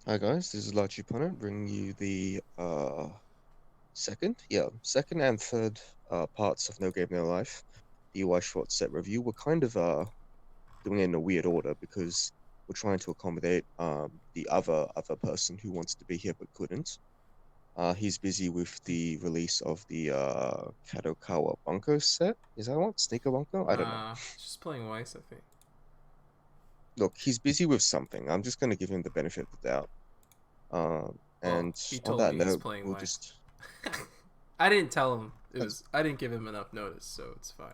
Hi guys, this is Large Opponent bringing you the second and third parts of No Game No Life, the UI Short set review. We're kind of doing it in a weird order because we're trying to accommodate the other person who wants to be here but couldn't. He's busy with the release of the Kadokawa Bunko set. Is that what? Sneaker Bunko? I don't know. Just playing Weiss, I think. Look, he's busy with something. I'm just going to give him the benefit of the doubt. Well, And he on told that me he's note, playing we'll Weiss. just I didn't tell him. that's I didn't give him enough notice, so it's fine.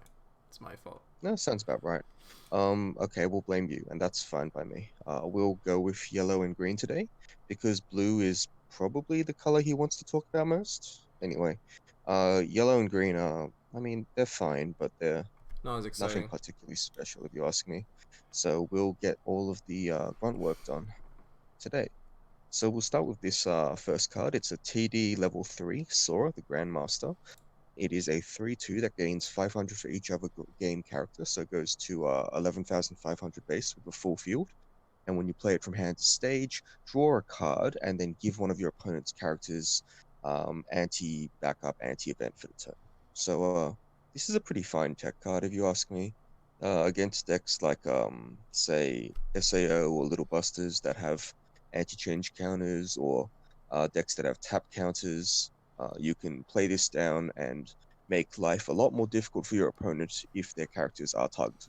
It's my fault. No, sounds about right. Okay, we'll blame you, and that's fine by me. We'll go with yellow and green today because blue is probably the color he wants to talk about most. Anyway, yellow and green are, I mean, they're fine, but they're Not as nothing exciting. particularly special if you ask me. So we'll get all of the grunt work done today. So we'll start with this first card. It's a TD level 3 Sora, the Grandmaster. It is a 3/2 that gains 500 for each other game character, so it goes to 11,500 base with a full field. And when you play it from hand to stage, draw a card and then give one of your opponent's characters anti-backup, anti-event for the turn. So this is a pretty fine tech card if you ask me. Against decks like say SAO or Little Busters that have anti-change counters or decks that have tap counters, you can play this down and make life a lot more difficult for your opponent if their characters are targeted.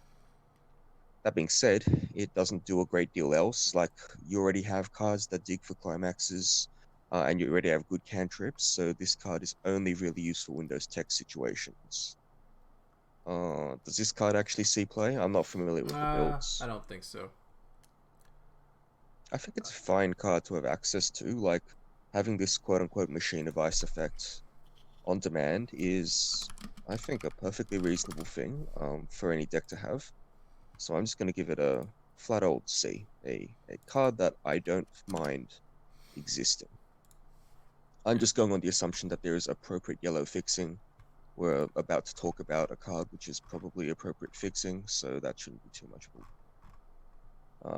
That being said, it doesn't do a great deal else. Like, you already have cards that dig for climaxes, and you already have good cantrips, so this card is only really useful in those tech situations. Does this card actually see play? I'm not familiar with the I builds. don't think so. I think it's a fine card to have access to. Like, having this quote unquote machine of ice effect on demand is, I think, a perfectly reasonable thing for any deck to have. So I'm just going to give it a flat old C, a card that I don't mind existing. I'm just going on the assumption that there is appropriate yellow fixing. We're about to talk about a card which is probably appropriate fixing, so that shouldn't be too much of a.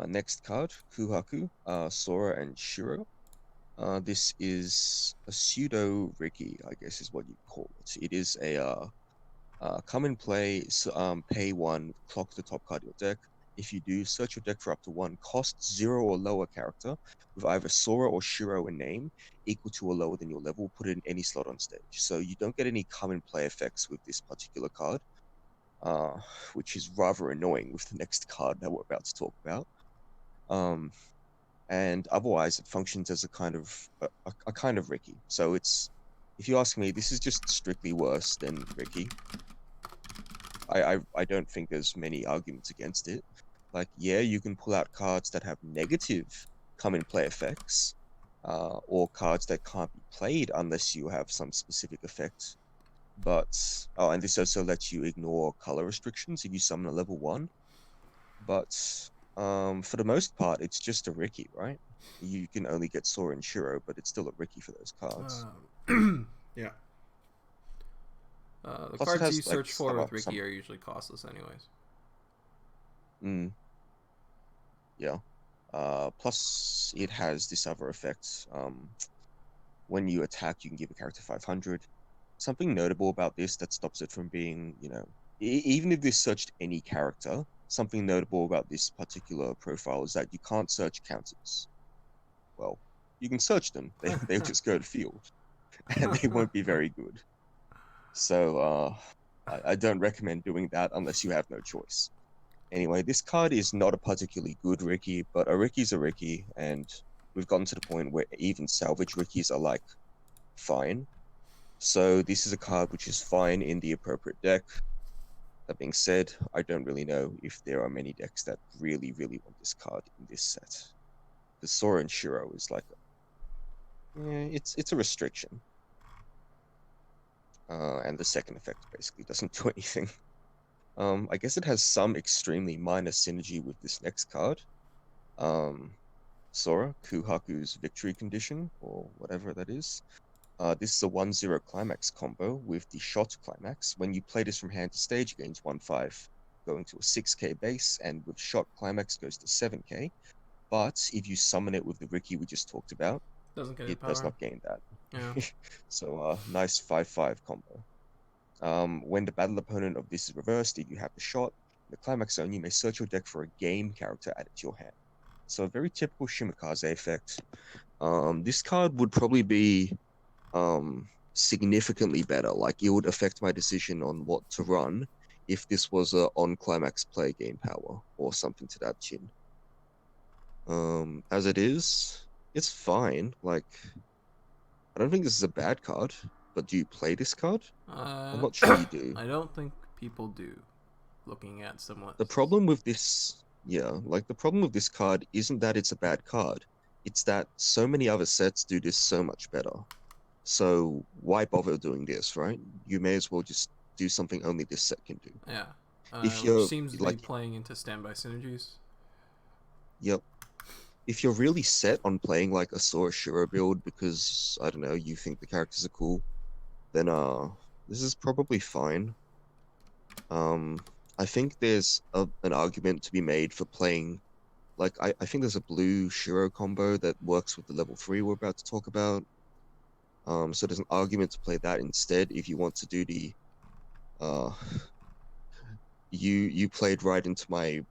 Next card, Kuhaku, Sora and Shiro. This is a pseudo Ricky, I guess is what you call it. It is a come and play, pay one, clock the top card of your deck. If you do, search your deck for up to one cost 0 or lower character with either Sora or Shiro in name equal to or lower than your level. Put it in any slot on stage. So you don't get any come and play effects with this particular card, uh, which is rather annoying with the next card that we're about to talk about. Um, and otherwise, it functions as a kind of a kind of Ricky. So it's, if you ask me, this is just strictly worse than Ricky. I don't think there's many arguments against it. Like, yeah, you can pull out cards that have negative come and play effects, or cards that can't be played unless you have some specific effect. But oh, and this also lets you ignore color restrictions if you summon a level one. But for the most part, it's just a Ricky, right? You can only get Sora and Shiro, but it's still a Ricky for those cards. Yeah. The Plus, it cards has you like search for with Ricky are usually costless, anyways. mm, yeah. Plus, it has this other effect. When you attack, you can give a character 500. Something notable about this that stops it from being, even if this searched any character, something notable about this particular profile is that you can't search counters. Well, you can search them. They'll just go to field, and they won't be very good. So, I don't recommend doing that unless you have no choice. Anyway, this card is not a particularly good Ricky, but a Ricky's a Ricky, and we've gotten to the point where even salvage Rickies are like fine. So this is a card which is fine in the appropriate deck. That being said, I don't really know if there are many decks that really, really want this card in this set. The Sora and Shiro is like, it's a restriction, and the second effect basically doesn't do anything. I guess it has some extremely minor synergy with this next card. Um, Sora, Kuhaku's victory condition, or whatever that is. This is a 1/0 climax combo with the shot climax. When you play this from hand to stage, it gains 1/5, going to a 6k base, and with shot climax goes to 7k. but if you summon it with the Riki we just talked about, Doesn't get any it does power. not gain that. Yeah. So nice 5/5 combo. When the battle opponent of this is reversed, if you have the shot, in the climax zone, you may search your deck for a game character added to your hand. So a very typical Shimikaze effect. This card would probably be significantly better. Like it would affect my decision on what to run if this was a on climax play game power or something to that tune. As it is, it's fine. Like I don't think this is a bad card, but do you play this card? I'm not sure you do. I don't think people do. Looking at someone. The problem with this, yeah, like the problem with this card isn't that it's a bad card. It's that so many other sets do this so much better. So why bother doing this, right? You may as well just do something only this set can do. Yeah. If Which you're seems to be like, playing into standby synergies. yep, if you're really set on playing like a Sora Shiro build because I don't know, you think the characters are cool, then this is probably fine. I think there's an argument to be made for playing like I think there's a blue Shiro combo that works with the level 3 we're about to talk about. So there's an argument to play that instead if you want to do the uh you played right into my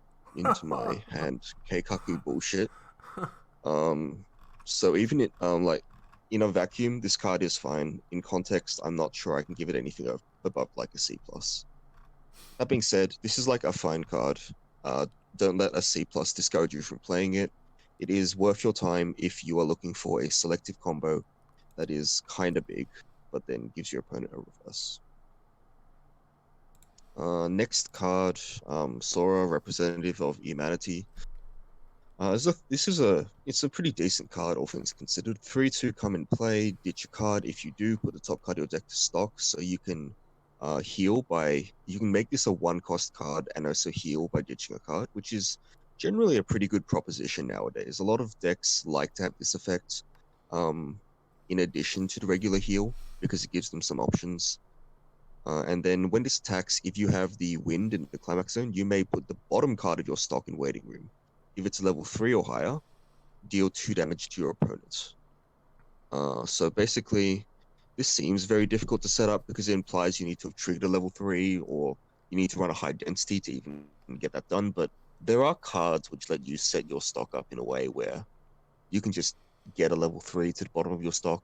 hand Keikaku bullshit. So even it like in a vacuum, this card is fine. In context, I'm not sure I can give it anything above like a C plus. That being said, this is like a fine card. Don't let a C plus discourage you from playing it. It is worth your time if you are looking for a selective combo that is kind of big, but then gives your opponent a reverse. Next card, Sora, representative of humanity. It's a pretty decent card, all things considered. 3/2 come in play. Ditch a card. If you do, put the top card of your deck to stock, so you can heal by. You can make this a 1-cost card and also heal by ditching a card, which is generally a pretty good proposition nowadays. A lot of decks like to have this effect, in addition to the regular heal, because it gives them some options. And then when this attacks, if you have the wind in the climax zone, you may put the bottom card of your stock in waiting room. If it's level 3 or higher, deal 2 damage to your opponent. So basically, this seems very difficult to set up because it implies you need to have triggered a level 3 or you need to run a high density to even get that done. But there are cards which let you set your stock up in a way where you can just get a level 3 to the bottom of your stock.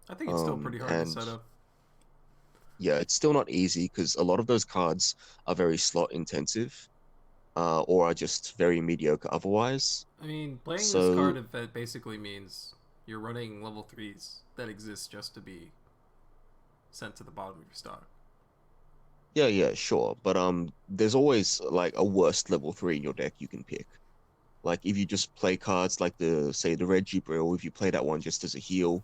I think it's still pretty hard to set up. Yeah, it's still not easy because a lot of those cards are very slot intensive, or are just very mediocre otherwise. I mean, playing this So card event basically means you're running level 3s that exist just to be sent to the bottom of your stock. yeah, sure, but there's always like a worst level 3 in your deck you can pick. Like if you just play cards like the Red Gibril, if you play that one just as a heal,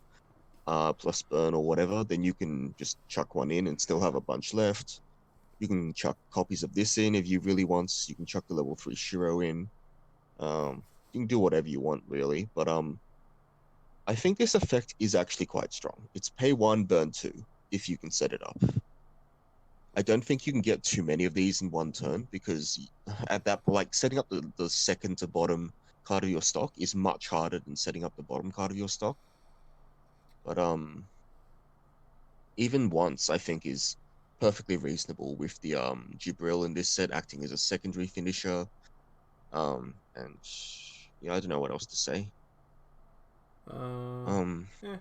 plus burn or whatever, then you can just chuck one in and still have a bunch left. You can chuck copies of this in if you really want. You can chuck the level 3 Shiro in. You can do whatever you want really, but I think this effect is actually quite strong. It's pay 1, burn 2 if you can set it up. I don't think you can get too many of these in one turn because at that point, like setting up the second to bottom card of your stock is much harder than setting up the bottom card of your stock. But even once I think is perfectly reasonable with the Gibril in this set acting as a secondary finisher. And yeah, I don't know what else to say. Yeah.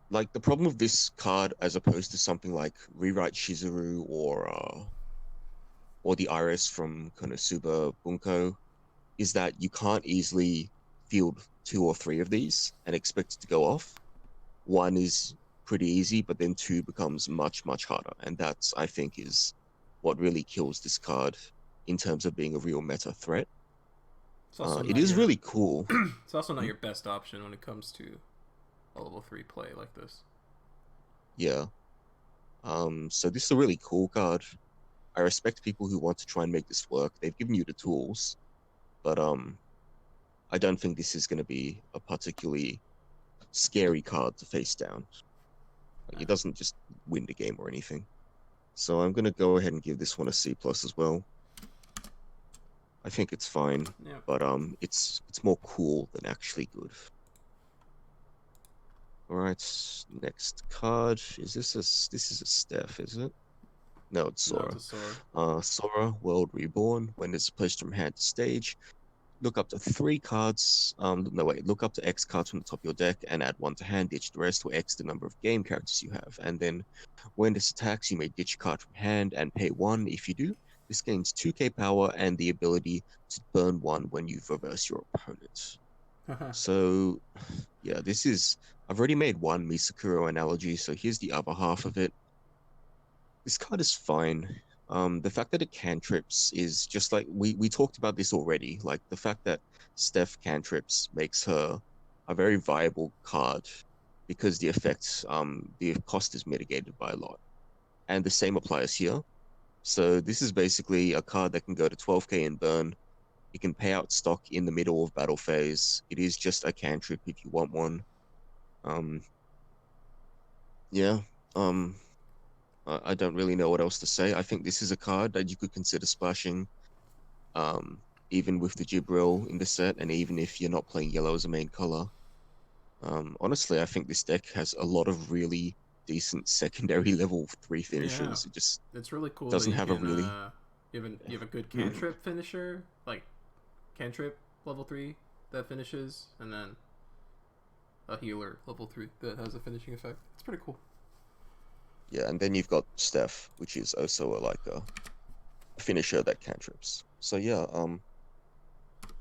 Like the problem with this card as opposed to something like Rewrite Shizuru or the Iris from Konosuba Bunko is that you can't easily field 2 or 3 of these and expect it to go off. 1 is pretty easy, but then 2 becomes much, much harder. And that's, I think, is what really kills this card in terms of being a real meta threat. It is really cool. It's also not your best option when it comes to a level 3 play like this. Yeah. So this is a really cool card. I respect people who want to try and make this work. They've given you the tools, but I don't think this is going to be a particularly scary card to face down. Like, it doesn't just win the game or anything. So I'm going to go ahead and give this one a C+ as well. I think it's fine, Yeah. but it's more cool than actually good. All right, next card. This is a Steph, is it? No, it's No, it's Sora. a sword. Sora, World Reborn. When it's placed from hand to stage, look up to 3 cards. No wait, look up to X cards from the top of your deck and add 1 to hand. Ditch the rest, or X the number of game characters you have. And then, when this attacks, you may ditch a card from hand and pay 1. If you do, this gains 2k power and the ability to burn 1 when you reverse your opponent. So, yeah, this is. I've already made one Misakuro analogy, so here's the other half of it. This card is fine. The fact that it cantrips is just like we talked about this already. Like the fact that Steph cantrips makes her a very viable card because the cost is mitigated by a lot. And the same applies here. So this is basically a card that can go to 12k and burn. It can pay out stock in the middle of battle phase. It is just a cantrip if you want one. Um, yeah. Um, I don't really know what else to say. I think this is a card that you could consider splashing, even with the Gibril in the set, and even if you're not playing yellow as a main color. Honestly, I think this deck has a lot of really decent secondary level 3 Yeah, finishers. It just it's really cool that doesn't you have a can really. you have a good Mm, cantrip finisher, like cantrip level 3 that finishes, and then a healer level 3 that has a finishing effect. It's pretty cool. yeah, and then you've got Steph, which is also like a finisher that cantrips. So yeah,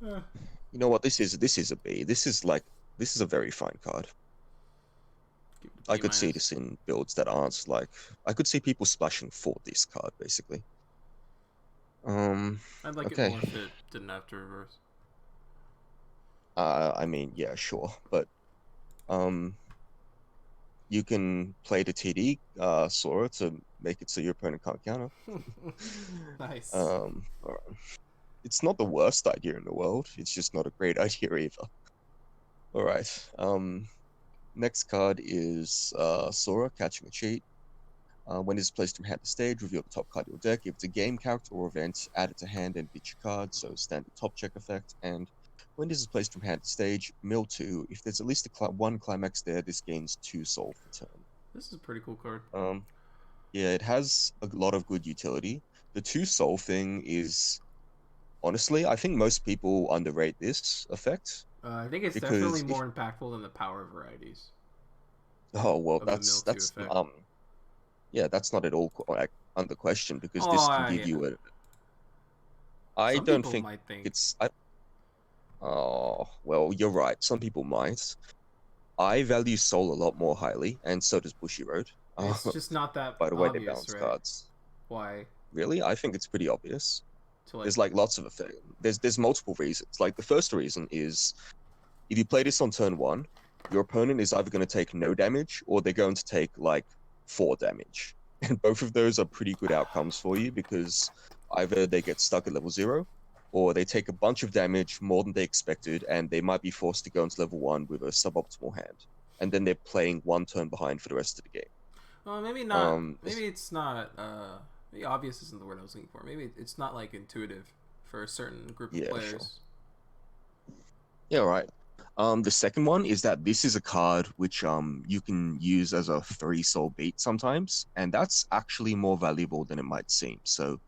Yeah. you know what? This is a B. This is a very fine card. Give it a I B could see minus. this in builds that aren't like I could see people splashing for this card basically. Um, I'd like it okay. more if it didn't have to reverse. I mean, yeah, sure, but um, you can play the TD Sora to make it so your opponent can't counter. Nice. All right. It's not the worst idea in the world. It's just not a great idea either. All right. Next card is Sora catching a cheat. When it's placed from hand to stage, reveal the top card of your deck. If it's a game character or event, add it to hand and ditch your card, so standard top check effect. And when this is placed from hand to stage, mill 2. If there's at least one climax there, this gains 2 soul per turn. This is a pretty cool card. Yeah, it has a lot of good utility. The 2 soul thing is, honestly, I think most people underrate this effect I think it's definitely because if, more impactful than the power varieties oh, well, of the mill two that's, effect. yeah, that's not at all like, under question because this can Oh give yeah. you a, I Some don't people think might think it's, oh, well, you're right. Some people might. I value Soul a lot more highly, and so does Bushiroad. it's just not that By the way, they obvious, balance right? cards. Why Really, I think it's pretty obvious. to like There's like lots of effect. There's multiple reasons. Like the first reason is if you play this on turn 1, your opponent is either going to take no damage or they're going to take like 4 damage, and both of those are pretty good outcomes for you because either they get stuck at level 0 or they take a bunch of damage more than they expected and they might be forced to go into level 1 with a suboptimal hand, and then they're playing 1 turn behind for the rest of the game. well, maybe not. um Maybe it's not. Maybe obvious isn't the word I was looking for. Maybe it's not like intuitive for a certain group of yeah, sure. players. Yeah, right. The second one is that this is a card which you can use as a 3 soul beat sometimes, and that's actually more valuable than it might seem. So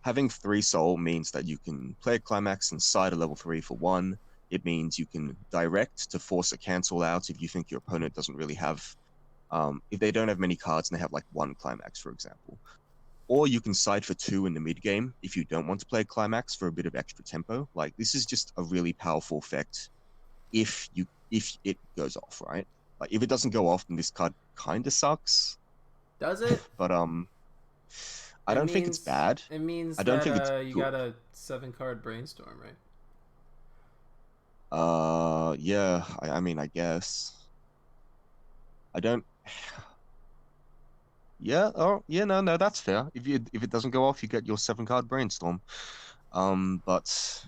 having 3 soul means that you can play a climax and side a level 3 for 1. It means you can direct to force a cancel out if you think your opponent doesn't really have, if they don't have many cards and they have like 1 climax, for example. Or you can side for 2 in the mid game if you don't want to play climax for a bit of extra tempo. Like this is just a really powerful effect if it goes off, right? Like if it doesn't go off, then this card kind of sucks. Does it? But I don't think it's bad. It means I don't that think it's you good. got a 7 card brainstorm, right? Yeah. I mean, I guess I don't. Yeah. Oh, yeah. No, that's fair. If it doesn't go off, you get your 7 card brainstorm. But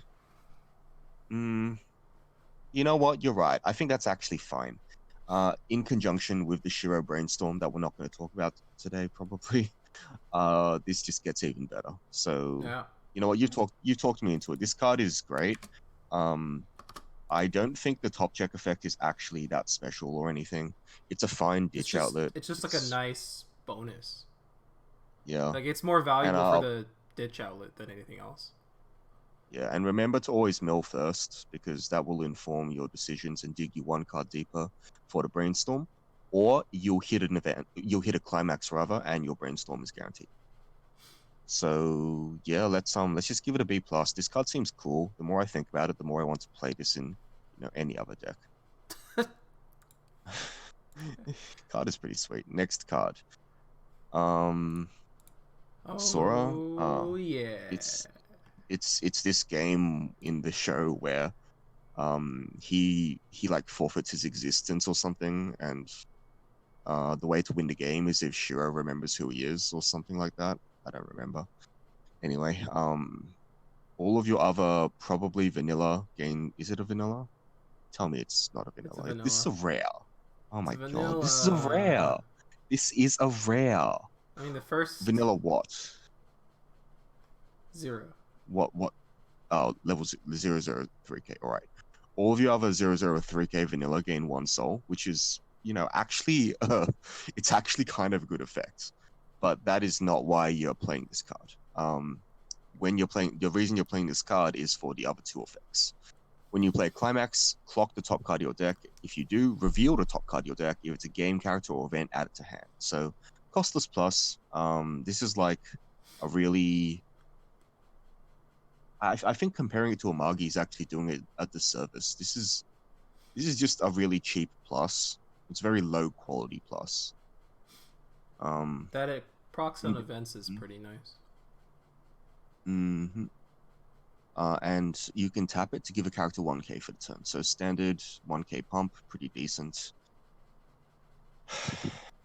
you know what? You're right. I think that's actually fine. In conjunction with the Shiro brainstorm that we're not going to talk about today, probably. This just gets even better. So Yeah. You know what? You talked me into it. This card is great. Um, I don't think the top check effect is actually that special or anything. It's a fine It's ditch just outlet. it's just like a It's nice bonus. yeah, Like it's more and valuable for the ditch outlet than anything else. yeah, and remember to always mill first because that will inform your decisions and dig you one card deeper for the brainstorm, or you'll hit an event, you'll hit a climax rather, and your brainstorm is guaranteed. So yeah, let's just give it a B plus. This card seems cool. The more I think about it, the more I want to play this in any other deck. Card is pretty sweet. Next card. Um Sora. Oh yeah. It's it's this game in the show where he like forfeits his existence or something, and the way to win the game is if Shiro remembers who he is or something like that. I don't remember. Anyway, all of your other probably vanilla gain. Is it a vanilla? Tell me it's not a It's a vanilla. This is vanilla. a rare. Oh It's a my god, this is a vanilla. rare. This is a rare. I mean, the first Vanilla what? zero. What? Oh, level 003k. All right. All of your other 003k vanilla gain one soul, which is actually it's actually kind of a good effect, but that is not why you're playing this card. When you're playing, the reason you're playing this card is for the other two effects. When you play Climax, clock the top card of your deck. If you do, reveal the top card of your deck. If it's a game character or event, add it to hand. So, costless plus. This is like a really. I think comparing it to Amagi is actually doing it a disservice. This is just a really cheap plus. It's very low quality plus. Um, That it procs on and, events is pretty nice. mhm. And you can tap it to give a character 1k for the turn. So standard 1k pump, pretty decent.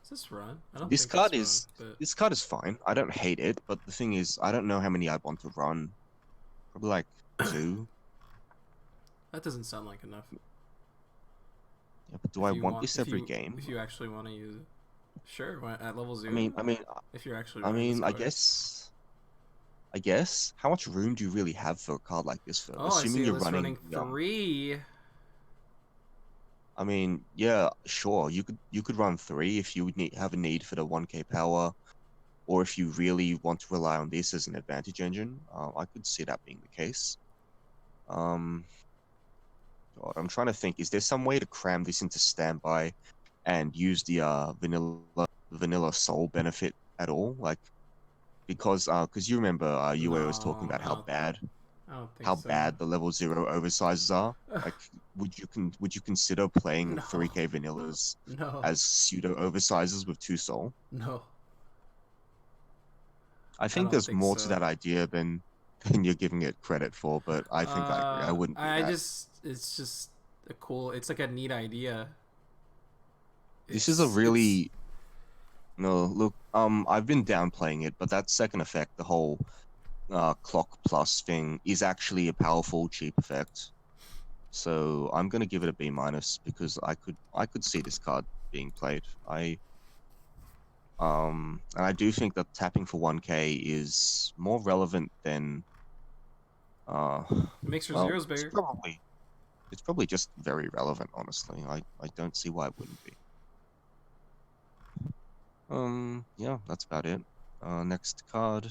Is this run? I don't This think it's card run, is but this card is fine. I don't hate it, but the thing is, I don't know how many I want to run. Probably like two. that doesn't sound like enough. Yeah, but do If I you want want, this every game? if you actually want to use it, sure. At level I zero, mean, I mean, if you're actually I running this mean, I card. guess, I guess. How much room do you really have for a card like this? For Oh, I see assuming a you're list running running 3. I mean, yeah, sure. You could run three if you would have a need for the 1k power, or if you really want to rely on this as an advantage engine. I could see that being the case. Um, God, I'm trying to think. Is there some way to cram this into standby and use the vanilla soul benefit at all? Like because you remember Yue was talking No, about I don't think how so. bad the level 0 oversizes are. Like, would you consider playing No, 3k vanillas no, as pseudo oversizes with 2 soul? no. I I think don't there's think more to so. that idea than you're giving it credit for, but I think I agree. I wouldn't do I that. just it's just a cool. It's like a neat idea. This is a It's really no look. I've been downplaying it, but that second effect, the whole clock plus thing, is actually a powerful cheap effect. So I'm gonna give it a B minus because I could see this card being played. And I do think that tapping for 1k is more relevant than uh it makes your well, zeros bigger. it's probably just very relevant, honestly. I don't see why it wouldn't be. Yeah, that's about it. Next card.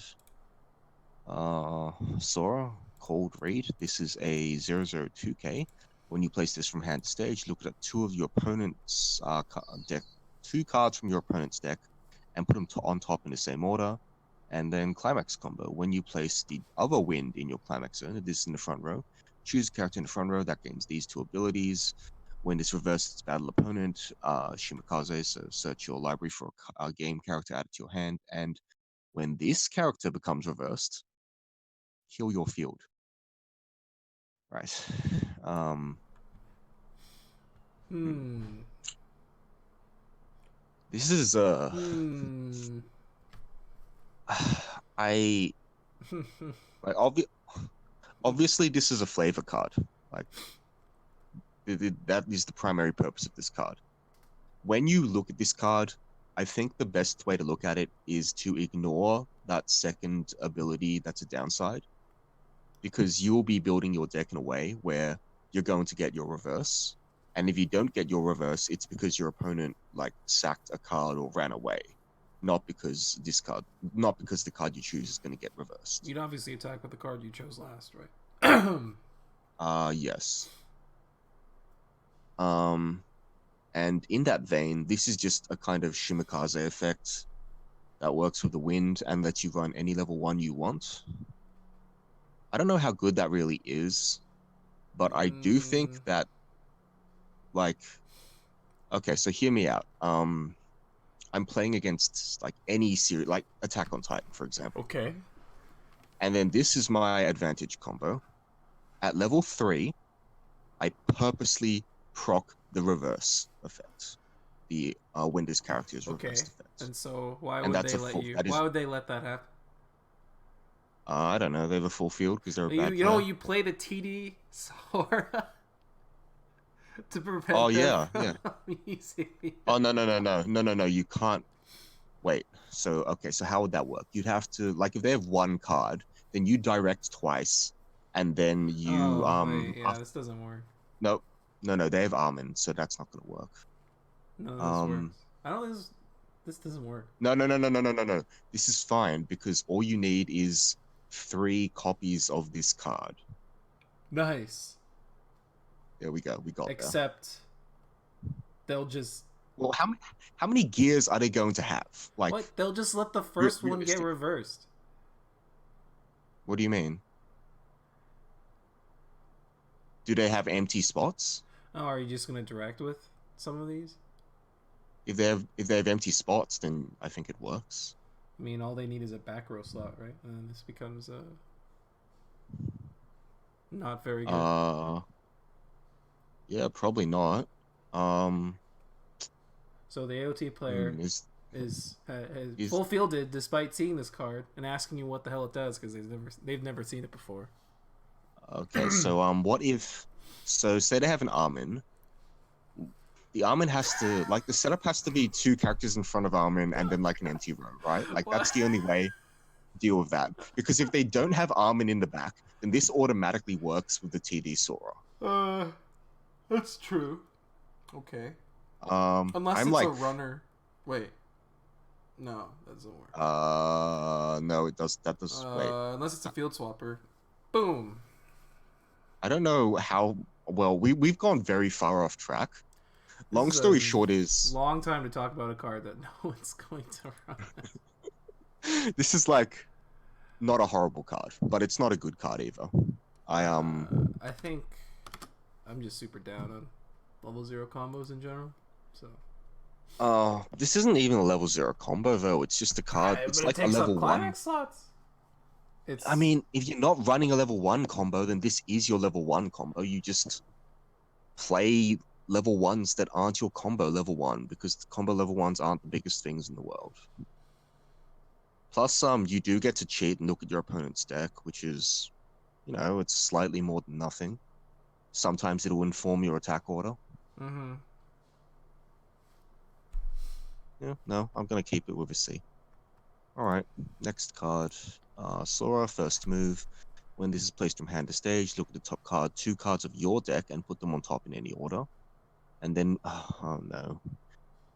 Sora, Cold Read. This is a 002k. When you place this from hand to stage, look at two of your opponent's deck, two cards from your opponent's deck, and put them on top in the same order. And then Climax combo. When you place the other wind in your Climax zone, this is in the front row, choose a character in the front row that gains these two abilities. When this reverses its battle opponent, Shimakaze, so search your library for a game character, add it to your hand, and when this character becomes reversed, kill your field. Right. Um, hmm. Hmm. This is Hmm. I like obviously this is a flavor card. Like that is the primary purpose of this card. When you look at this card, I think the best way to look at it is to ignore that second ability that's a downside. because you'll be building your deck in a way where you're going to get your reverse. And if you don't get your reverse, it's because your opponent like sacked a card or ran away, not because the card you choose is going to get reversed. You'd obviously attack with the card you chose last, right? Yes. And in that vein, this is just a kind of Shimikaze effect that works with the wind and lets you run any level 1 you want. I don't know how good that really is, but I do think that, like, okay, so hear me out. I'm playing against like any series, like Attack on Titan, for example. Okay. And then this is my advantage combo. At level 3, I purposely proc the reverse effect. The Windows character's reverse effect. And so why And would that's they a let full- you? that is- Why would they let that happen? I don't know. They have a full field because they're a bad You know, player. you played a TD Sora to prevent Oh, them yeah, from using the- Oh, no. You can't. Wait. So, okay. So how would that work? You'd have to, like, if they have one card, then you direct twice, and then you, wait, yeah, this doesn't work. No. They have Armin, so that's not going to work. No, this works. I don't think this doesn't work. No. This is fine because all you need is 3 copies of this card. Nice. There we go. We got there. Except they'll just Well, how many gears are they going to have? Like, what? They'll just let the first one get realistic. reversed. What do you mean? Do they have empty spots? Oh, are you just gonna direct with some of these? If they have empty spots, then I think it works. I mean, all they need is a back row slot, right? And then this becomes not very good. Yeah, probably not. So the AOT player is is full fielded despite seeing this card and asking you what the hell it does because they've never seen it before. okay. So what if? So say they have an Armin. The Armin has to, like, the setup has to be 2 characters in front of Armin and then like an empty row, right? Like that's the only way to deal with that. Because if they don't have Armin in the back, then this automatically works with the TD Sora. That's true. Okay. Unless it's a runner. Wait. No, that doesn't work. No, it does. That does. Wait. Unless it's a field swapper. Boom. I don't know how well we've gone very far off track. Long story short is long time to talk about a card that no one's going to run. This is like not a horrible card, but it's not a good card either. I think I'm just super down on level 0 combos in general. So. This isn't even a level 0 combo though. It's just a card. It's like a level 1. Climax slots. I mean, if you're not running a level 1 combo, then this is your level 1 combo. You just play level 1s that aren't your combo level 1 because the combo level 1s aren't the biggest things in the world. Plus, you do get to cheat and look at your opponent's deck, which is, you know, it's slightly more than nothing. Sometimes it'll inform your attack order. Mm-hmm. Yeah, no, I'm gonna keep it with a C. Alright, next card. Sora, first move. When this is placed from hand to stage, look at the top card, 2 cards of your deck, and put them on top in any order. And then, oh no.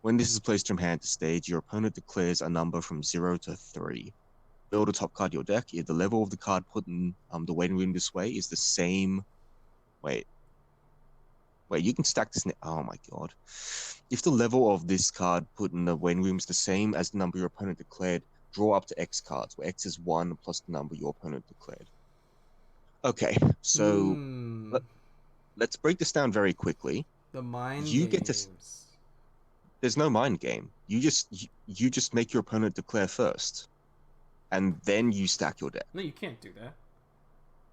When this is placed from hand to stage, your opponent declares a number from 0 to 3. Build a top card of your deck. If the level of the card put in the waiting room this way is the same... Wait, you can stack this... Oh my god. If the level of this card put in the waiting room is the same as the number your opponent declared, draw up to X cards, where X is 1 plus the number your opponent declared. Okay, so let's break this down very quickly. The mind you games. Get to... There's no mind game. You just make your opponent declare first, and then you stack your deck. No, you can't do that.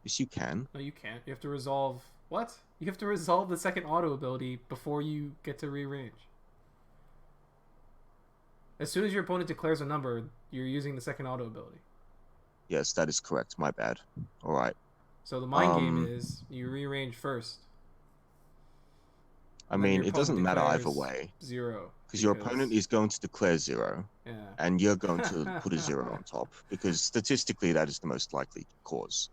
Yes, you can. No, you can't. You have to resolve... What? You have to resolve the second auto ability before you get to rearrange. As soon as your opponent declares a number, you're using the second auto ability. Yes, that is correct. My bad. All right. So the mind game is you rearrange first. I mean, it doesn't matter either way. 0. Because your opponent is going to declare 0. Yeah. And you're going to put a 0 on top. Because statistically, that is the most likely cause.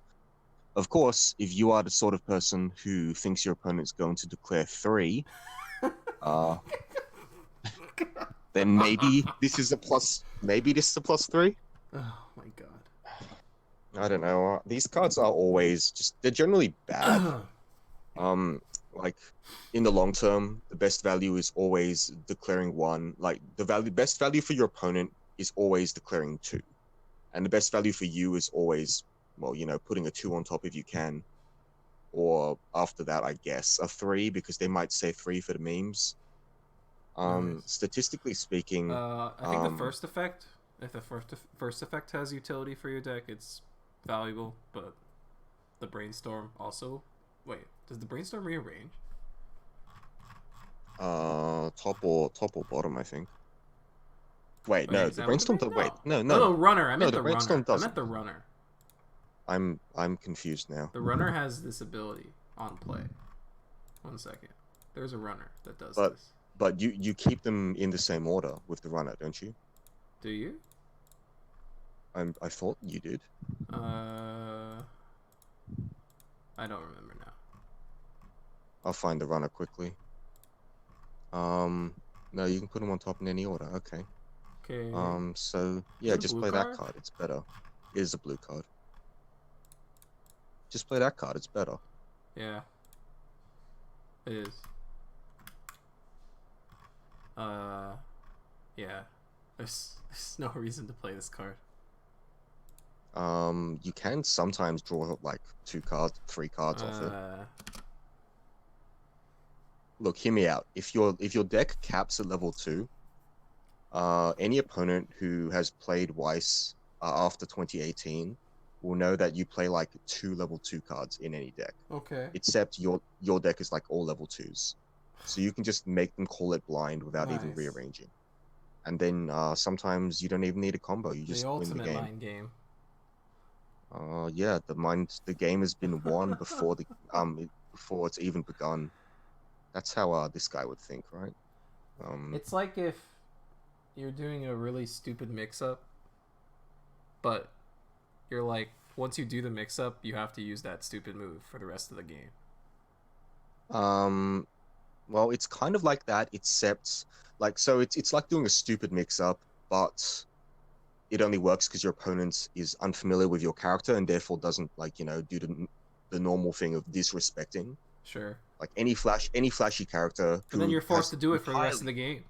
Of course, if you are the sort of person who thinks your opponent's going to declare 3, uh, then maybe this is a plus. Maybe this is a +3. Oh my god. I don't know. These cards are always they're generally bad. Like in the long term, the best value is always declaring 1. Like best value for your opponent is always declaring 2, and the best value for you is always, well, putting a 2 on top if you can, or after that, I guess a 3, because they might say 3 for the memes. Nice. Statistically speaking, I think the first effect, if the first effect has utility for your deck, it's valuable. But the brainstorm also. Wait, does the brainstorm rearrange? top or bottom, I think. Wait, Wait, no, is the that what it brainstorm. means? Wait, no, No, no, runner. I no. meant The the brainstorm runner. I doesn't. meant the runner. I'm confused now. The runner has this ability on play. 1 second. There's a runner that does But this. but you keep them in the same order with the runner, don't you? Do you? I thought you did. I don't remember now. I'll find the runner quickly. No, you can put them on top in any order. Okay. Okay. So Is yeah, it a just blue play card? that card. It's better. It is a blue card. Just play that card. It's better. Yeah. It is. Yeah. There's no reason to play this card. You can sometimes draw like 2 cards, 3 cards off it. Look, hear me out. If your deck caps at level 2, any opponent who has played Weiss after 2018 will know that you play like 2 level 2 cards in any deck. Okay. Except your deck is like all level 2s, so you can just make them call it blind without even Nice. rearranging. And then sometimes you don't even need a combo. You just The win the ultimate game. mind game. Yeah, the game has been won before before it's even begun. That's how this guy would think, right? It's like if you're doing a really stupid mix-up, but you're like, once you do the mix-up, you have to use that stupid move for the rest of the game. Well, it's kind of like that, except like, so it's like doing a stupid mix-up, but it only works because your opponent is unfamiliar with your character and therefore doesn't, like, do the normal thing of disrespecting. Sure. Like any flashy character. But then you're forced has to do it for the rest of the game.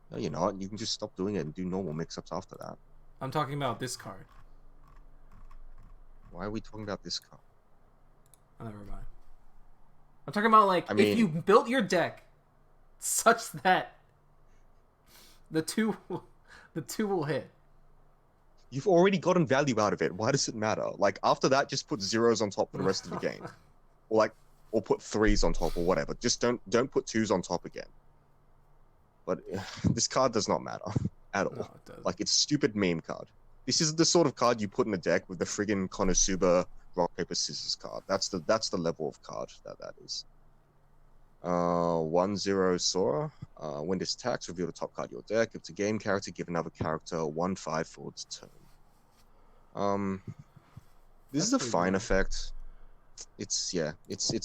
No, you're not. You can just stop doing it and do normal mix-ups after that. I'm talking about this card. Why are we talking about this card? Oh, never mind. I'm talking about, like, if you built your deck such that the two will hit. You've already gotten value out of it. Why does it matter? Like, after that, just put 0s on top for the rest of the game. Or put 3s on top or whatever. Just don't put 2s on top again. But this card does not matter at all. No, it doesn't. Like, it's a stupid meme card. This is the sort of card you put in a deck with the friggin' Konosuba rock paper scissors card. That's the level of card that is. 1/0 Sora. When this attacks, reveal the top card of your deck. If it's a game character, give another character 1/5 for its turn. This is a fine effect. It's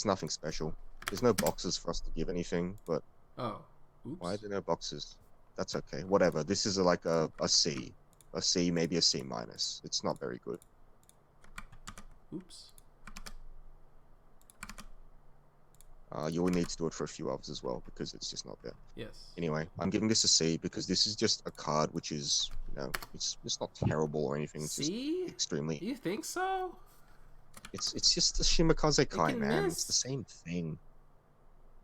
nothing special. There's no boxes for us to give anything, but Oh, oops. why are there no boxes? That's okay. Whatever. This is like a C. A C, maybe a C minus. It's not very good. Oops. You will need to do it for a few others as well because it's just not there. Yes. Anyway, I'm giving this a C because this is just a card which is, it's not terrible or anything. It's See? just extremely. You think so? It's just the Shimakaze Kai, can man. miss. It's the same thing.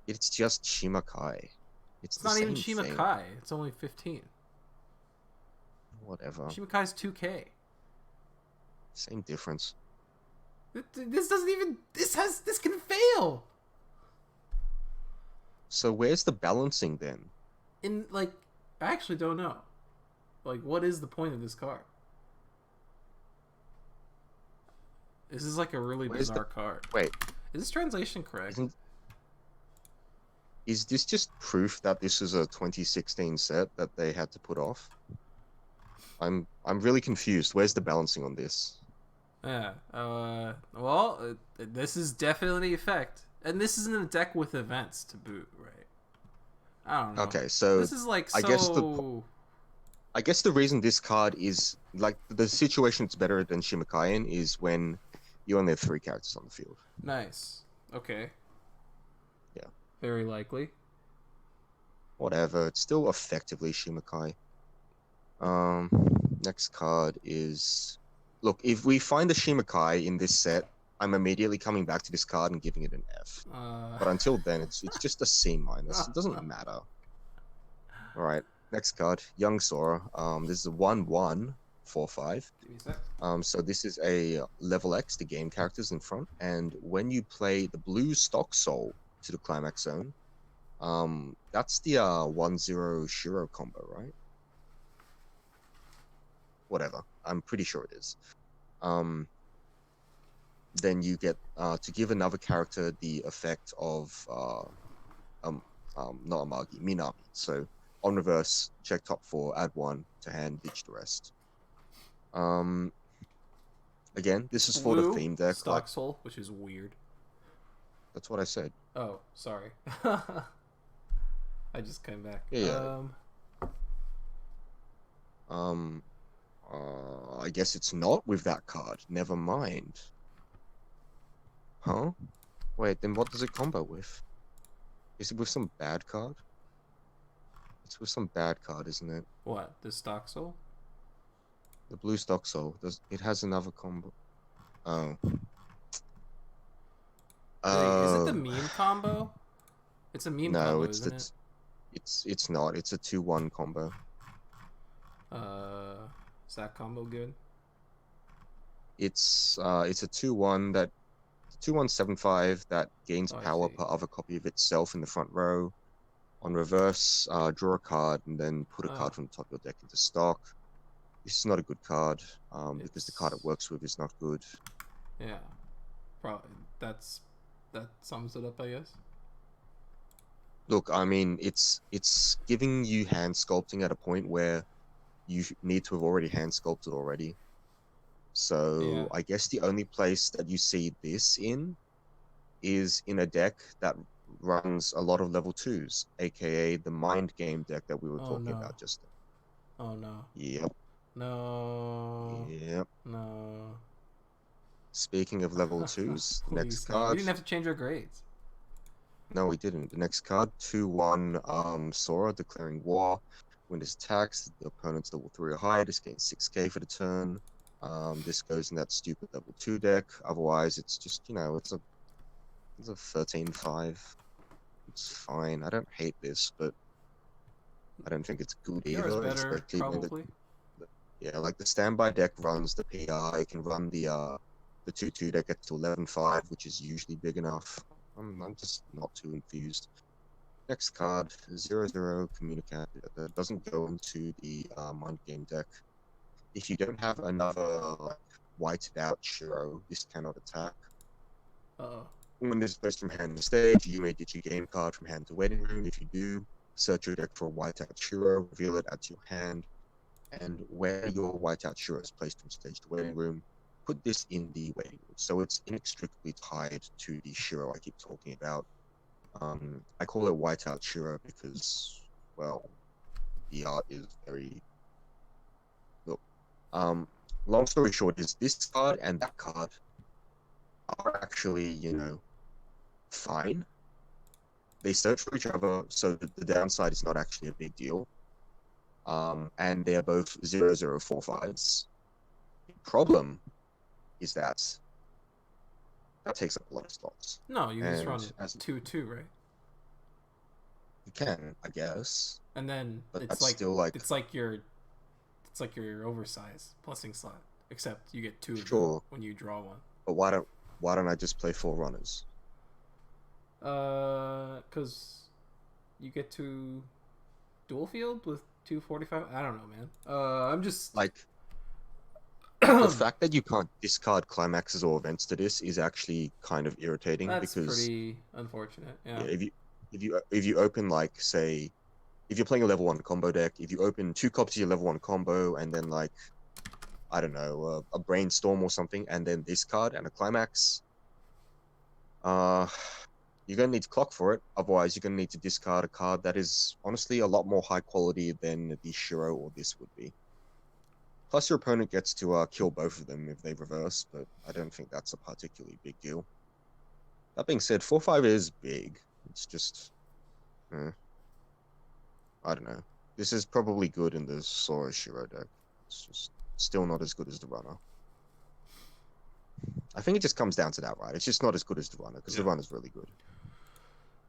It's just Shimakai. It's not even Shimakai. It's only 15. Whatever. Shimakai's 2K. Same difference. This doesn't even. This can fail. So where's the balancing then? I actually don't know. Like, what is the point of this card? This is like a really bizarre card. Wait. Is this translation correct? Is this just proof that this is a 2016 set that they had to put off? I'm really confused. Where's the balancing on this? Yeah. Well, this is definitely the effect, and this isn't a deck with events to boot, right? I don't know. Okay, so This is like I guess the so. I guess the reason this card is like the situation it's better than Shimakayan is when you only have 3 characters on the field. Nice. Okay. Yeah, Very likely. whatever. It's still effectively Shimakai. Um, Next card is look. If we find a Shimakai in this set, I'm immediately coming back to this card and giving it an F. Uh. But until then, it's just a C minus. It doesn't matter. All right. Next card, Young Sora. This is a 1/1/4/5. Give me a sec. So this is a level X, the game characters in front, and when you play the blue stock soul to the climax zone, that's the 1/0 Shiro combo, right? Whatever. I'm pretty sure it is. Then you get to give another character the effect of not Amagi, Minami. So on reverse, check top 4, add 1 to hand, ditch the rest. Again, this is for the Blue theme deck. stock soul, which is weird. That's what I said. Oh, sorry. I just came back. Yeah. I guess it's not with that card. Never mind. Huh? Wait, then what does it combo with? Is it with some bad card? It's with some bad card, isn't it? What? The stock soul? The blue stock soul. It has another combo? Oh. Wait, is it the Oh. meme combo? It's a meme No, combo, it's isn't it? it's not. It's a 2/1 combo. Is that combo good? It's a 2/1 that 2/1/7/5 that gains Oh, I power see. per other copy of itself in the front row. On reverse, draw a card and then put a card Oh. from the top of your deck into stock. This is not a good card because the card it It's- works with is not good. Yeah. Probably. That sums it up, I guess. Look, I mean, it's giving you hand sculpting at a point where you need to have already hand sculpted already. So Yeah. I guess the only place that you see this in is in a deck that runs a lot of level 2s, aka the mind game deck that we were Oh, talking no. about just then. Oh no. Yep. No. Yep. No. Speaking of level 2s, the next Please no. We card. didn't have to change our grades. No, we didn't. The next card, 2/1 Sora declaring war. When this attacks, the opponent's level 3 or higher, this gains 6k for the turn. This goes in that stupid level 2 deck. Otherwise, it's just, it's a 13/5. It's fine. I don't hate this, but I don't think it's good Yours either, better, especially when probably. yeah, like the standby deck runs the PR. It can run the 2/2 deck gets to 11/5, which is usually big enough. I'm just not too enthused. Next card, 0/0 Communicate. That doesn't go into the mind game deck. If you don't have another whited out Shiro, this cannot attack. Uh-oh. When this goes from hand to stage, you may ditch your game card from hand to waiting room. If you do, search your deck for a white out Shiro, reveal it, add to your hand, and where your white out Shiro is placed from stage to waiting room, put this in the waiting room. So it's inextricably tied to the Shiro I keep talking about. I call it whiteout Shiro because, well, the art is very. Look, long story short is this card and that card are actually, fine. They search for each other, so the downside is not actually a big deal. And they're both 0/0/4/5s. The problem is that takes up a lot of slots. No, you just And run as 2/2, right? you can, I guess, And then but it's that's like still like it's like your oversized blessing slot, except you get 2 of them sure. when you draw one. But why don't I just play 4 runners? Cause you get to dual field with 245. I don't know, man. I'm just Like the fact that you can't discard climaxes or events to this is actually kind of irritating that's because pretty unfortunate. Yeah. if you open like say if you're playing a level 1 combo deck, if you open 2 copies of your level 1 combo and then like I don't know, a brainstorm or something, and then this card and a climax, you're gonna need to clock for it. Otherwise, you're gonna need to discard a card that is honestly a lot more high quality than the Shiro or this would be. Plus, your opponent gets to kill both of them if they reverse, but I don't think that's a particularly big deal. That being said, 4/5 is big. It's just, I don't know. This is probably good in the Sora Shiro deck. It's just still not as good as the runner. I think it just comes down to that, right? It's just not as good as the runner because the runner's really good.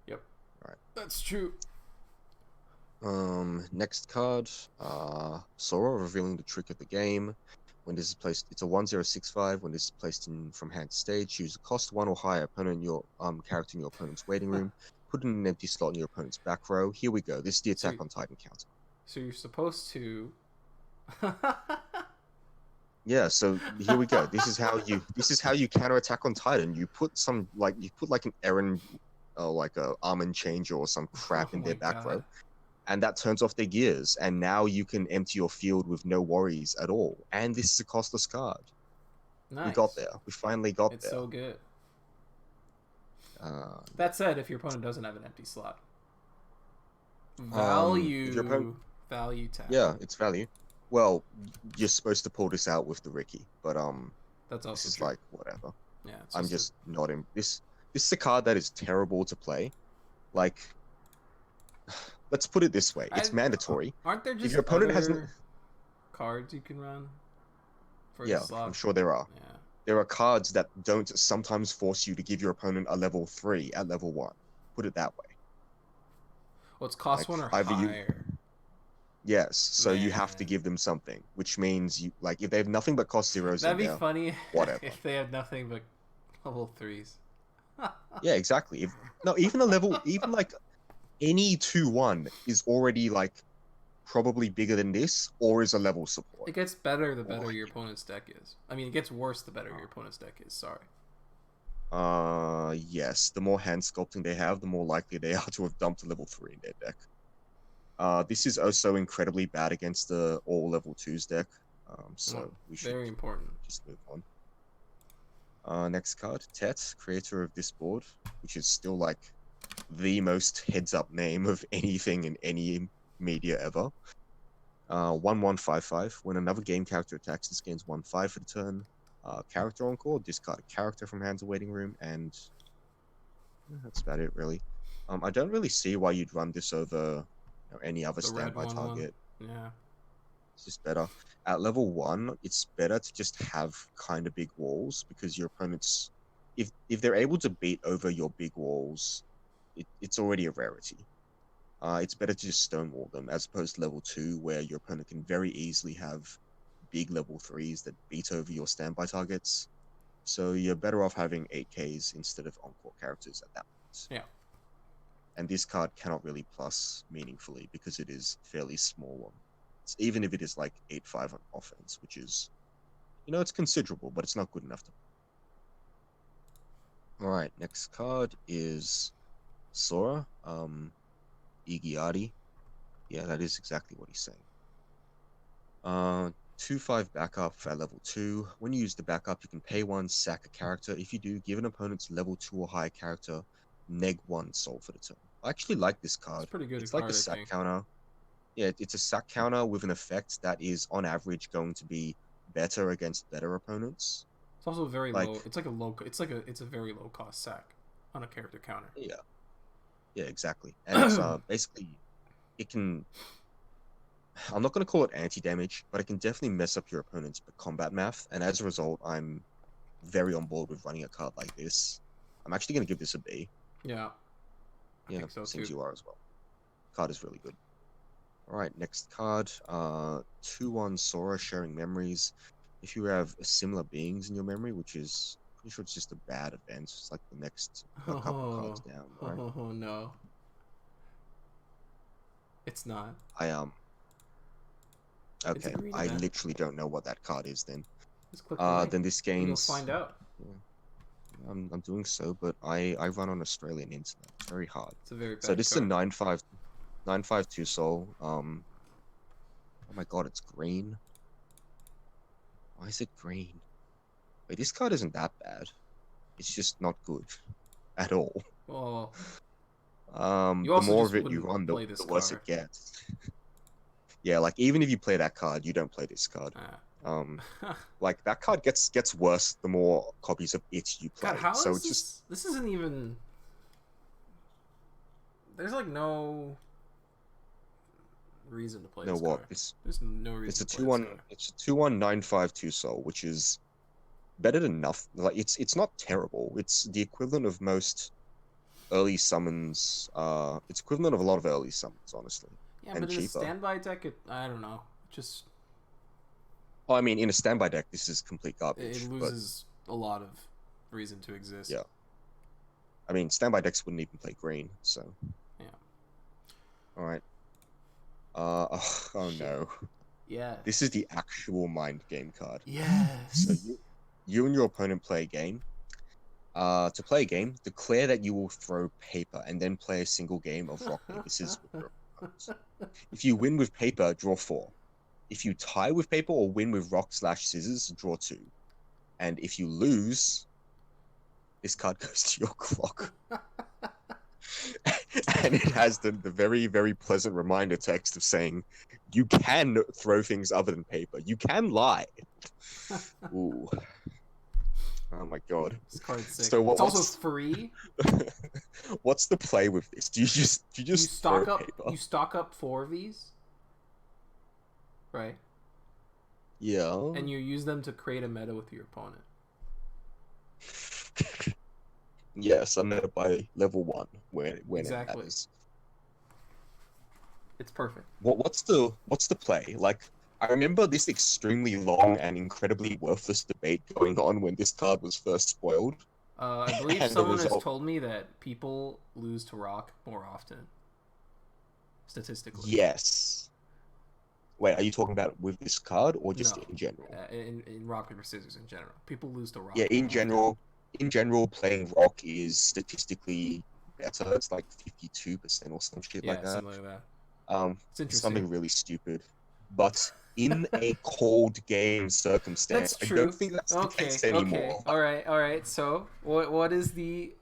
Yep. Right. That's true. Next card, Sora revealing the trick of the game. When this is placed, it's a 1065. When this is placed in from hand to stage, choose a cost 1 or higher opponent in your character in your opponent's waiting room. Put in an empty slot in your opponent's back row. Here we go. This is the Attack on Titan counter. So you're supposed to. Yeah, so here we go. This is how you counter Attack on Titan. You put like an errand, like a almond changer or some crap in their back row, and that turns off their gears. And now you can empty your field with no worries at all. And this is a costless card. Nice. We got there. We finally got it's there. So good. That said, if your opponent doesn't have an empty slot, value tap. Yeah, it's value. Well, you're supposed to pull this out with the Ricky, but that's also this is true. like whatever. Yeah, I'm just not in this. This is a card that is terrible to play. Like, let's put it this way: it's mandatory. Aren't there just if your opponent hasn't cards you can run? For yeah, the slot? I'm sure there are. Yeah. There are cards that don't sometimes force you to give your opponent a level 3 at level 1. Put it that way. Well, it's cost like, 1 or higher. Yes, so you have to give them something, which means you like if they have nothing but cost 0s. That'd be funny. Whatever. If they have nothing but level 3s. Yeah, exactly. Even like any 2/1 is already like probably bigger than this, or is a level support. It gets better the better your opponent's deck is. I mean, it gets worse the better your opponent's deck is. Sorry. Yes. The more hand sculpting they have, the more likely they are to have dumped a level 3 in their deck. This is also incredibly bad against the all level 2s deck. So we should very important. Just move on. Next card, Tet, creator of this board, which is still like the most heads-up name of anything in any media ever. 1155. When another game character attacks, this gains 1/5 for the turn. Character encore, discard a character from hand to waiting room, and that's about it really. I don't really see why you'd run this over any other standby target. Yeah. It's just better. At level 1, it's better to just have kind of big walls because your opponents, if they're able to beat over your big walls, it's already a rarity. It's better to just stonewall them as opposed to level 2 where your opponent can very easily have big level 3s that beat over your standby targets. So you're better off having 8Ks instead of encore characters at that point. Yeah. And this card cannot really plus meaningfully because it is fairly small. Even if it is like 8/5 on offense, which is, it's considerable, but it's not good enough to. Alright, next card is Sora. Igiari. Yeah, that is exactly what he's saying. 2/5 backup at level 2. When you use the backup, you can pay 1, sack a character. If you do, give an opponent's level 2 or higher character -1 soul for the turn. I actually like this card. It's pretty good. It's like a sack counter. Yeah, it's a sack counter with an effect that is on average going to be better against better opponents. It's also very low. It's like a low. It's a very low cost sack on a character counter. Yeah. Yeah, exactly. And it's basically it can. I'm not going to call it anti-damage, but it can definitely mess up your opponent's combat math, and as a result, I'm very on board with running a card like this. I'm actually going to give this a B. Yeah. I think so seems too. you are as well. Card is really good. Alright, next card. 2/1 Sora, sharing memories. If you have similar beings in your memory, which is pretty sure it's just a bad event, it's like the next couple cards down, right? Oh no. It's not. Okay, I literally don't know what that card is then. Just click then this gains. You'll find out. Yeah. I'm doing so, but I run on Australian internet. It's very hard. It's a very bad So this card. is a 9/5 soul. Oh my god, it's green. Why is it green? Wait, this card isn't that bad. It's just not good at all. Well, you The also more just of it you wouldn't run, play this the worse card. it gets. Yeah, like even if you play that card, you don't play this card. Ah. Like that card gets worse the more copies of it you play. God, how So is it's just this? This isn't even. There's like no reason to play you know this what card. this There's no reason it's a to play two this one card. it's a 2/1 9/5 soul, which is better than enough. Like it's not terrible. It's the equivalent of most early summons. It's equivalent of a lot of early summons, honestly, Yeah, and but in a cheaper. standby deck, I don't know. Just Oh, I mean, in a standby deck, this is complete it garbage. But loses a lot of reason to exist. yeah, I mean, standby decks wouldn't even play green. So Yeah. all right. Oh Shit. no, Yeah. this is the actual mind game card. Yes. So you and your opponent play a game. To play a game, declare that you will throw paper and then play a single game of rock paper scissors with your opponents. If you win with paper, draw 4. If you tie with paper or win with rock/scissors, draw 2. And if you lose, this card goes to your clock. And it has the very, very pleasant reminder text of saying, you can throw things other than paper. You can lie. Ooh. Oh my god. This card's sick. So It's also free. what's the play with this? Do you just You throw stock up. paper? You stock up 4 of these, right? Yeah. And you use them to create a meta with your opponent. Yes, I'm at by level 1 when Exactly. it matters. It's perfect. What's the play? Like, I remember this extremely long and incredibly worthless debate going on when this card was first spoiled. I believe And the someone has result- told me that people lose to rock more often, statistically. Yes. Wait, are you talking about with this card or just No. in general? In rock paper scissors in general, people lose to rock. Yeah, more often. in general, playing rock is statistically better. It's like 52% or some shit Yeah, like that. something like that. It's interesting. Something really stupid. But in a cold game circumstance, That's I true. don't think that's the case anymore. Okay. All right. So, what is the?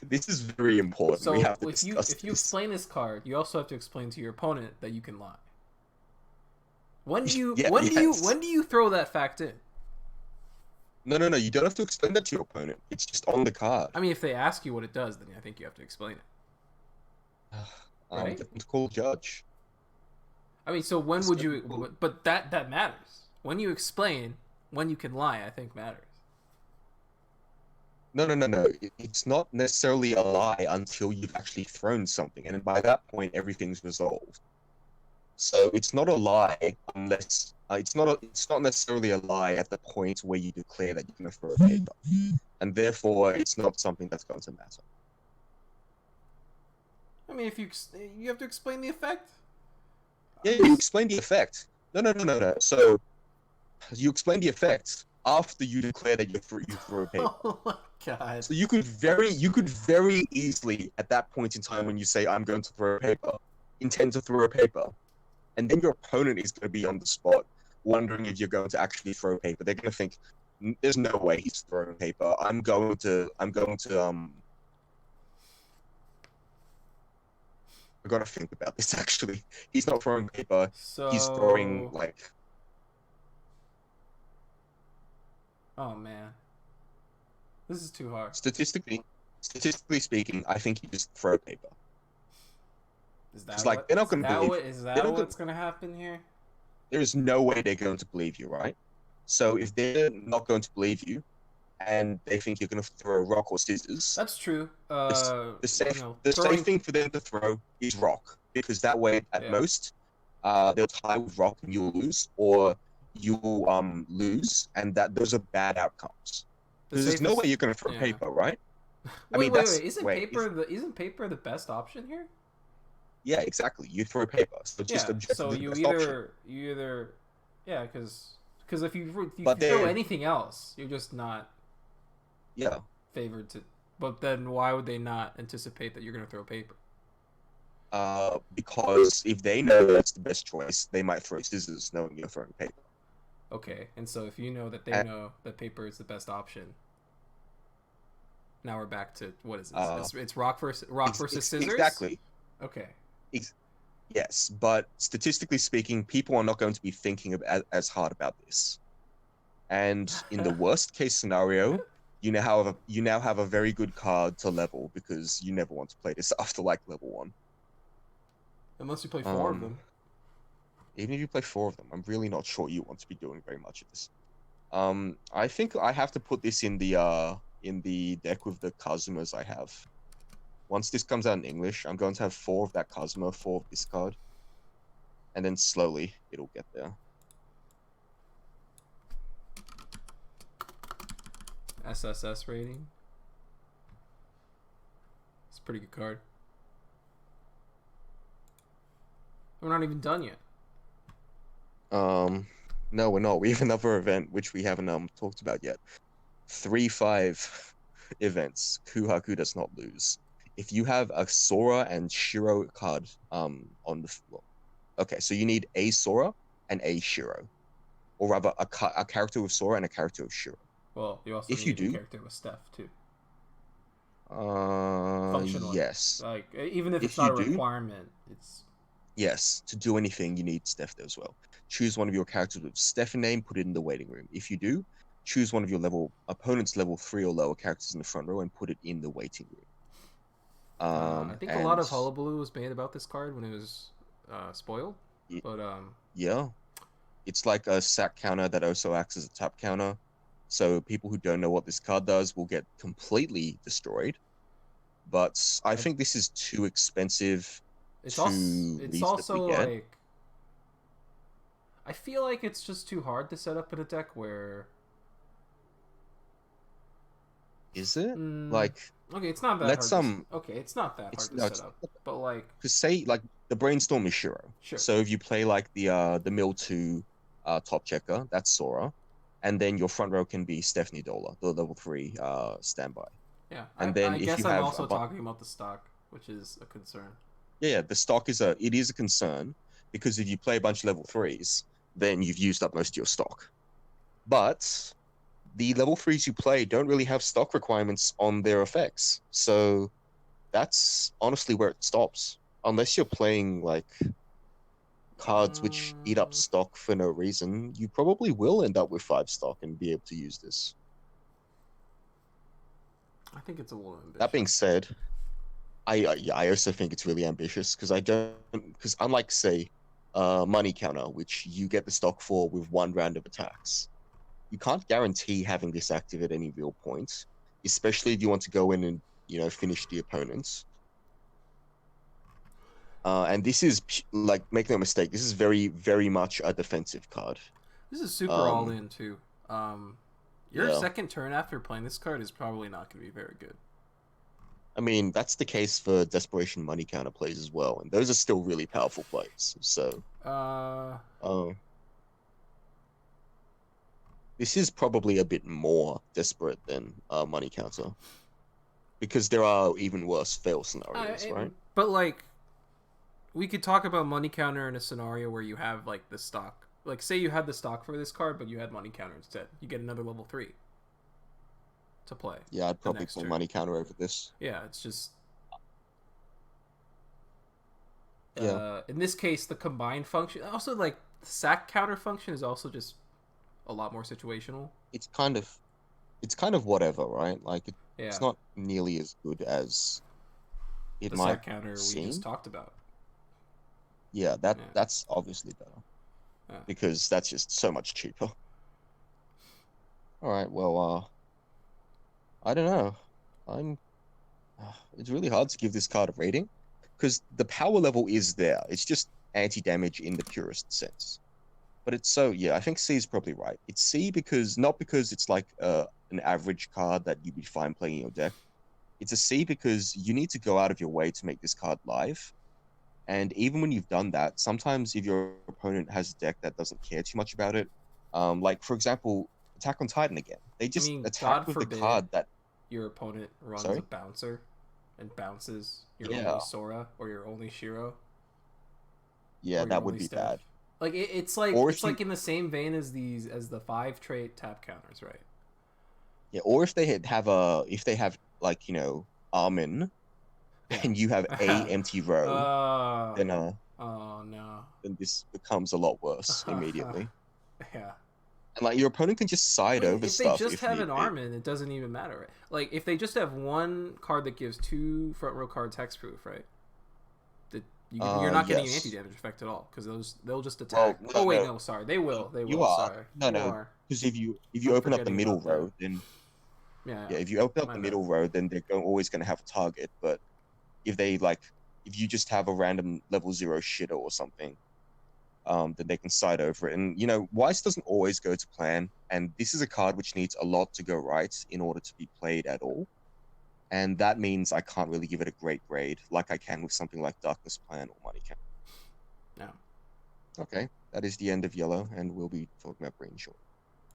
This is very important. So we have to if you discuss this. explain this card, you also have to explain to your opponent that you can lie. When do you Yeah, when yes. do you throw that fact in? No. You don't have to explain that to your opponent. It's just on the card. I mean, if they ask you what it does, then I think you have to explain it. Right? Get them to call a judge. I mean, so when It's would not you? cool. But that matters. When you explain, when you can lie, I think matters. No. It's not necessarily a lie until you've actually thrown something, and by that point, everything's resolved. So it's not a lie unless it's not necessarily a lie at the point where you declare that you're going to throw a paper, and therefore it's not something that's going to matter. I mean, if you have to explain the effect. Yeah, you explain the effect. No. So you explain the effect after you declare that you throw a paper. Oh my god. So you could very easily at that point in time when you say I'm going to throw a paper, intend to throw a paper, and then your opponent is going to be on the spot wondering if you're going to actually throw a paper. They're going to think there's no way he's throwing paper. I'm going to I got to think about this actually. He's not throwing paper. So He's throwing like Oh man. This is too hard. statistically speaking, I think you just throw paper. Is that It's like, what, they're not gonna believe- is they're that not what's gonna happen here? There is no way they're going to believe you, right? So if they're not going to believe you, and they think you're going to throw a rock or scissors, That's true. the safe you know, the throwing- safe thing for them to throw is rock, because that way at Yeah. most, they'll tie with rock and you'll lose, or you'll lose, and that those are bad outcomes. the There's no safest- way you're going to throw yeah. paper, right? Wait, that's- Isn't paper the best option here? Yeah, exactly. You throw paper, so it's just Yeah. objectively So the you best option. either yeah, because if you But throw they're- anything else, you're just not Yeah. favored to. But then why would they not anticipate that you're gonna throw paper? Because if they know that's the best choice, they might throw scissors, knowing you're throwing paper. Okay, and so if you know that they And, know that paper is the best option, now we're back to what is this? uh, It's rock versus scissors. exactly. Okay. Ex- yes, but statistically speaking, people are not going to be thinking as hard about this. And in the worst case scenario, you now have a very good card to level because you never want to play this after like level one. Unless you play four of Um, them. Even if you play four of them, I'm really not sure you want to be doing very much of this. I think I have to put this in the deck with the Kazumas I have. Once this comes out in English, I'm going to have four of that Kazuma, four of this card, and then slowly it'll get there. SSS rating. It's a pretty good card. We're not even done yet. No, we're not. We have another event which we haven't talked about yet. 3-5 events. Kuhaku does not lose. If you have a Sora and Shiro card on the floor. Okay, so you need a Sora and a Shiro. Or rather a character with Sora and a character with Shiro. Well, you also If you need a do, character with Steph too. Functionally, yes. like even if it's If not you a do, requirement, it's yes, to do anything, you need Steph there as well. Choose one of your characters with Steph name, put it in the waiting room. If you do, choose one of your opponent's level 3 or lower characters in the front row and put it in the waiting room. I think a lot And of hullabaloo was made about this card when it was spoiled, y- but yeah, it's like a sack counter that also acts as a tap counter. So people who don't know what this card does will get completely destroyed. But I I, think this is too expensive to it's reasonably also get. like I feel like it's just too hard to set up in a deck where Is it? mm, Like, okay, it's not that let's hard to okay, it's not that it's hard to no, set it's up, but like because say like the brainstorm is Shiro. sure, So if you play like the mill two top checker, that's Sora. And then your front row can be Stephanie Dola, the level 3 standby. yeah. And I then if guess you I'm have also talking about the stock, which is a concern. yeah, the stock is a concern because if you play a bunch of level 3s, then you've used up most of your stock. But the level 3s you play don't really have stock requirements on their effects. So that's honestly where it stops. Unless you're playing like cards which eat up Mm, stock for no reason, you probably will end up with 5 stock and be able to use this. I think it's a little That being ambitious. said, I also think it's really ambitious because I don't because unlike say money counter, which you get the stock for with 1 round of attacks, you can't guarantee having this active at any real point, especially if you want to go in and finish the opponents. And this is like, make no mistake, this is very very much a defensive card. This is super all Um, in too. Your yeah, second turn after playing this card is probably not going to be very good. I mean that's the case for desperation money counter plays as well, and those are still really powerful plays. So, Uh, um, this is probably a bit more desperate than money counter because there are even worse fail scenarios, right? but like we could talk about money counter in a scenario where you have like the stock. Like say you had the stock for this card, but you had money counter instead. You get another level 3 to play Yeah, I'd the probably next play turn. money counter over this. Yeah, it's just Yeah, in this case the combined function. Also, like the sack counter function is also just a lot more situational. it's kind of whatever, right? Like it's Yeah, not nearly as good as it the might sack counter we just seem. talked about. Yeah, Yeah, that's obviously better yeah. because that's just so much cheaper. All right, well, I don't know. I'm. It's really hard to give this card a rating because the power level is there. It's just anti-damage in the purest sense. But it's so yeah, I think C is probably right. It's C because not because it's like an average card that you'd be fine playing in your deck. It's a C because you need to go out of your way to make this card live. And even when you've done that, sometimes if your opponent has a deck that doesn't care too much about it, like for example, Attack on Titan again, they I just mean, attack God with the forbid card that. your opponent runs a Sorry. bouncer. and bounces your Yeah, only Sora or your only Shiro yeah, or your that would only be Steph. bad. Like it's like Or it's if you, like in the same vein as the 5 trait tap counters, right? yeah, or if they have if they have like Armin, Yeah. and you have a empty row, uh then oh no. this becomes a lot worse immediately. Yeah. And like your opponent can just side But over if they stuff just if have need an be. Armin, it doesn't even matter, right? Like if they just have one card that gives 2 front row cards hexproof, right? That you're not getting an anti Yes. damage effect at all because they'll just Well, attack. no, Oh wait, no, no, sorry, they will. They you will. are. Sorry, No, you no, are. because if you I'm open up the forgetting middle about that. row, then Yeah, yeah, if you open up my the bad. middle row, then they're always going to have a target. But if they like, if you just have a random level 0 shitter or something, then they can side over it. And Weiss doesn't always go to plan, and this is a card which needs a lot to go right in order to be played at all. And that means I can't really give it a great grade like I can with something like Darkness Plan or Money Count. No. Okay, that is the end of yellow, and we'll be talking about green shortly.